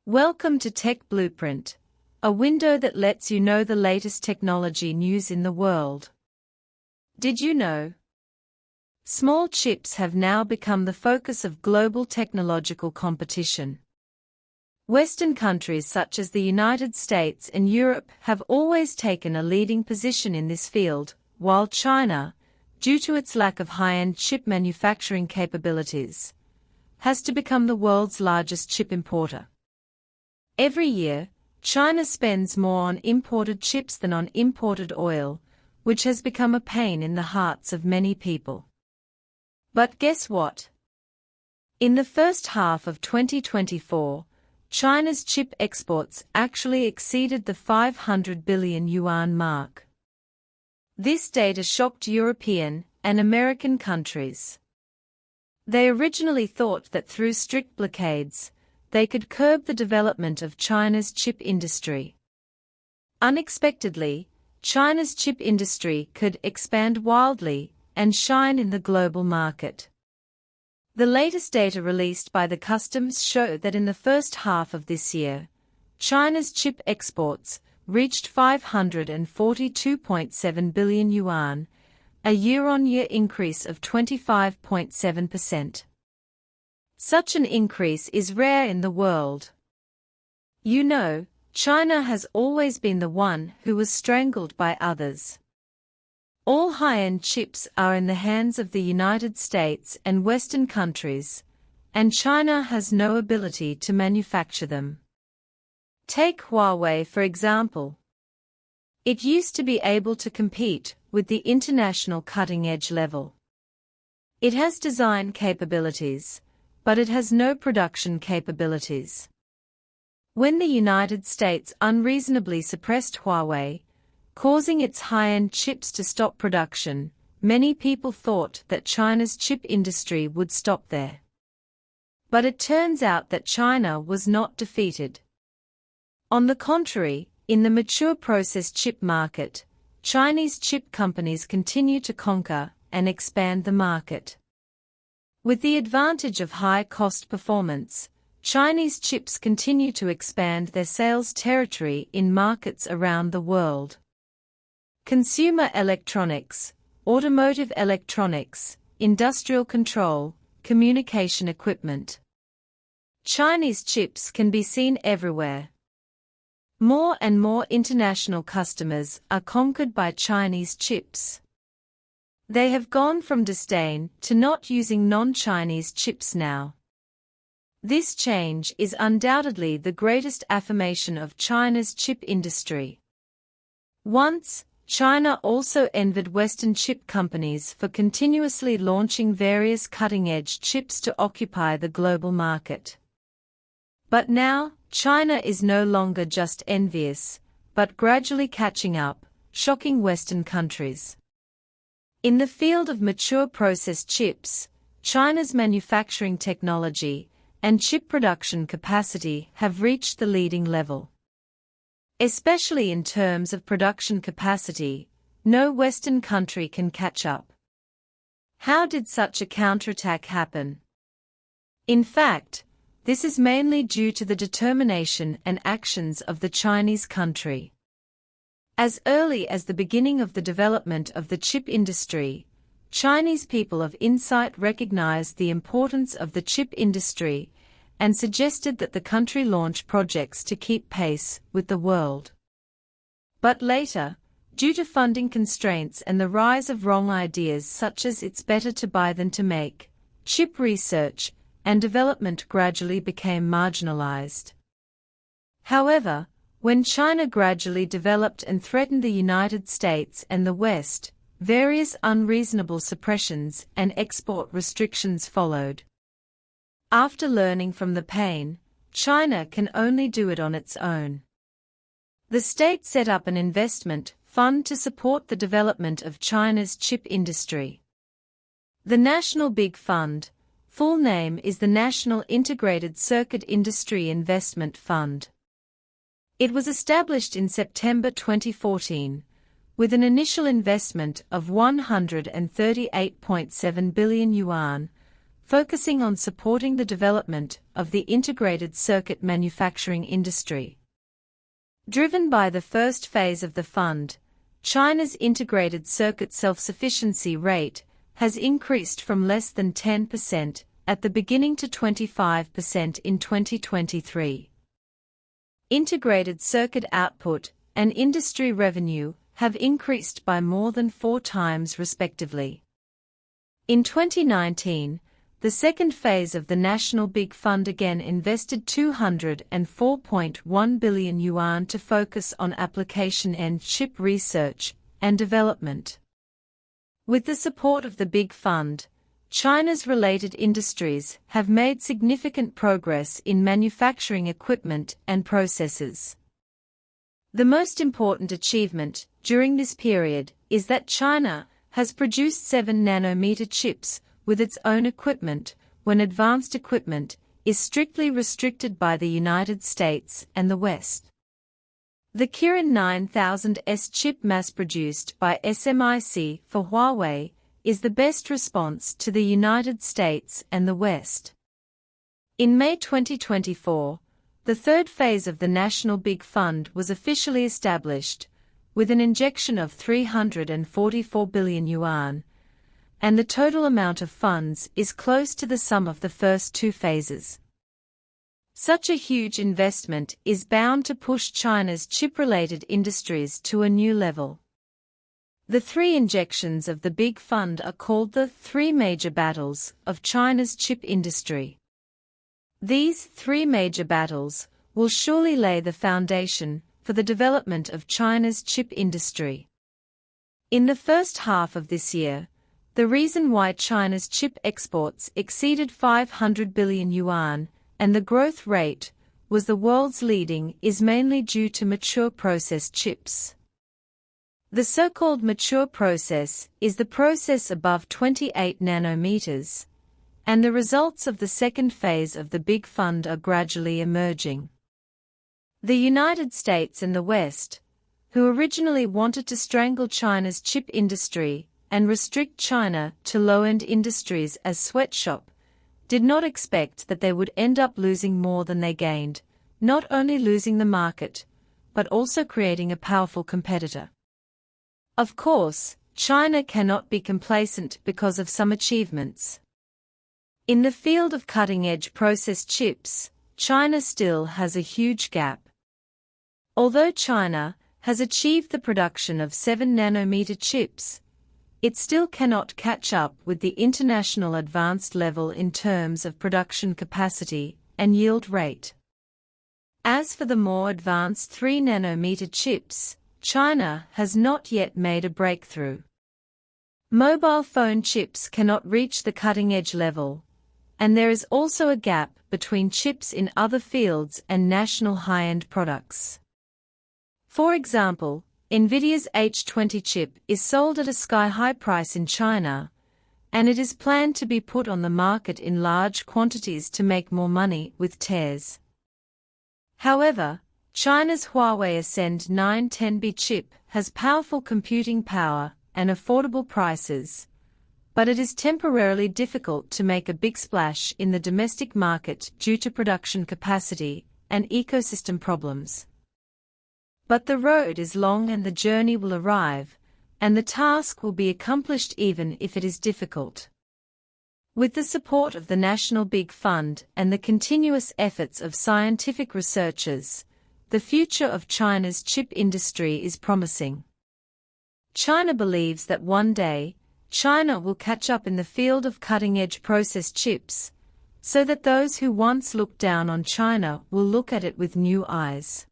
Welcome to Tech Blueprint, a window that lets you know the latest technology news in the world. Did you know? Small chips have now become the focus of global technological competition. Western countries such as the United States and Europe have always taken a leading position in this field, while China, due to its lack of high-end chip manufacturing capabilities, has to become the world's largest chip importer. Every year, China spends more on imported chips than on imported oil, which has become a pain in the hearts of many people. But guess what? In the first half of 2024, China's chip exports actually exceeded the 500 billion yuan mark. This data shocked European and American countries. They originally thought that through strict blockades, they could curb the development of China's chip industry. Unexpectedly, China's chip industry could expand wildly and shine in the global market. The latest data released by the customs show that in the first half of this year, China's chip exports reached 542.7 billion yuan, a year-on-year increase of 25.7%. Such an increase is rare in the world. You know, China has always been the one who was strangled by others. All high-end chips are in the hands of the United States and Western countries, and China has no ability to manufacture them. Take Huawei for example. It used to be able to compete with the international cutting-edge level. It has design capabilities, but it has no production capabilities. When the United States unreasonably suppressed Huawei, causing its high-end chips to stop production, many people thought that China's chip industry would stop there. But it turns out that China was not defeated. On the contrary, in the mature process chip market, Chinese chip companies continue to conquer and expand the market. With the advantage of high cost performance, Chinese chips continue to expand their sales territory in markets around the world. Consumer electronics, automotive electronics, industrial control, communication equipment. Chinese chips can be seen everywhere. More and more international customers are conquered by Chinese chips. They have gone from disdain to not using non-Chinese chips now. This change is undoubtedly the greatest affirmation of China's chip industry. Once, China also envied Western chip companies for continuously launching various cutting-edge chips to occupy the global market. But now, China is no longer just envious, but gradually catching up, shocking Western countries. In the field of mature process chips, China's manufacturing technology and chip production capacity have reached the leading level. Especially in terms of production capacity, no Western country can catch up. How did such a counterattack happen? In fact, this is mainly due to the determination and actions of the Chinese country. As early as the beginning of the development of the chip industry, Chinese people of insight recognized the importance of the chip industry and suggested that the country launch projects to keep pace with the world. But later, due to funding constraints and the rise of wrong ideas such as it's better to buy than to make, chip research and development gradually became marginalized. However, when China gradually developed and threatened the United States and the West, various unreasonable suppressions and export restrictions followed. After learning from the pain, China can only do it on its own. The state set up an investment fund to support the development of China's chip industry. The National Big Fund, full name is the National Integrated Circuit Industry Investment Fund. It was established in September 2014, with an initial investment of 138.7 billion yuan, focusing on supporting the development of the integrated circuit manufacturing industry. Driven by the first phase of the fund, China's integrated circuit self-sufficiency rate has increased from less than 10% at the beginning to 25% in 2023. Integrated circuit output and industry revenue have increased by more than 4 times respectively. In 2019, the second phase of the National Big Fund again invested 204.1 billion yuan to focus on application and chip research and development. With the support of the Big Fund, China's related industries have made significant progress in manufacturing equipment and processes. The most important achievement during this period is that China has produced 7-nanometer chips with its own equipment, when advanced equipment is strictly restricted by the United States and the West. The Kirin 9000S chip mass-produced by SMIC for Huawei is the best response to the United States and the West. In May 2024, the third phase of the National Big Fund was officially established, with an injection of 344 billion yuan, and the total amount of funds is close to the sum of the first 2 phases. Such a huge investment is bound to push China's chip-related industries to a new level. The 3 injections of the Big Fund are called the 3 major battles of China's chip industry. These 3 major battles will surely lay the foundation for the development of China's chip industry. In the first half of this year, the reason why China's chip exports exceeded 500 billion yuan and the growth rate was the world's leading is mainly due to mature process chips. The so-called mature process is the process above 28 nanometers, and the results of the second phase of the Big Fund are gradually emerging. The United States and the West, who originally wanted to strangle China's chip industry and restrict China to low-end industries as sweatshop, did not expect that they would end up losing more than they gained, not only losing the market, but also creating a powerful competitor. Of course, China cannot be complacent because of some achievements. In the field of cutting-edge process chips, China still has a huge gap. Although China has achieved the production of 7-nanometer chips, it still cannot catch up with the international advanced level in terms of production capacity and yield rate. As for the more advanced 3-nanometer chips, China has not yet made a breakthrough. Mobile phone chips cannot reach the cutting-edge level, and there is also a gap between chips in other fields and national high-end products. For example, NVIDIA's H20 chip is sold at a sky-high price in China, and it is planned to be put on the market in large quantities to make more money with tears. However, China's Huawei Ascend 910B chip has powerful computing power and affordable prices, but it is temporarily difficult to make a big splash in the domestic market due to production capacity and ecosystem problems. But the road is long and the journey will arrive, and the task will be accomplished even if it is difficult. With the support of the National Big Fund and the continuous efforts of scientific researchers, the future of China's chip industry is promising. China believes that one day, China will catch up in the field of cutting-edge process chips, so that those who once looked down on China will look at it with new eyes.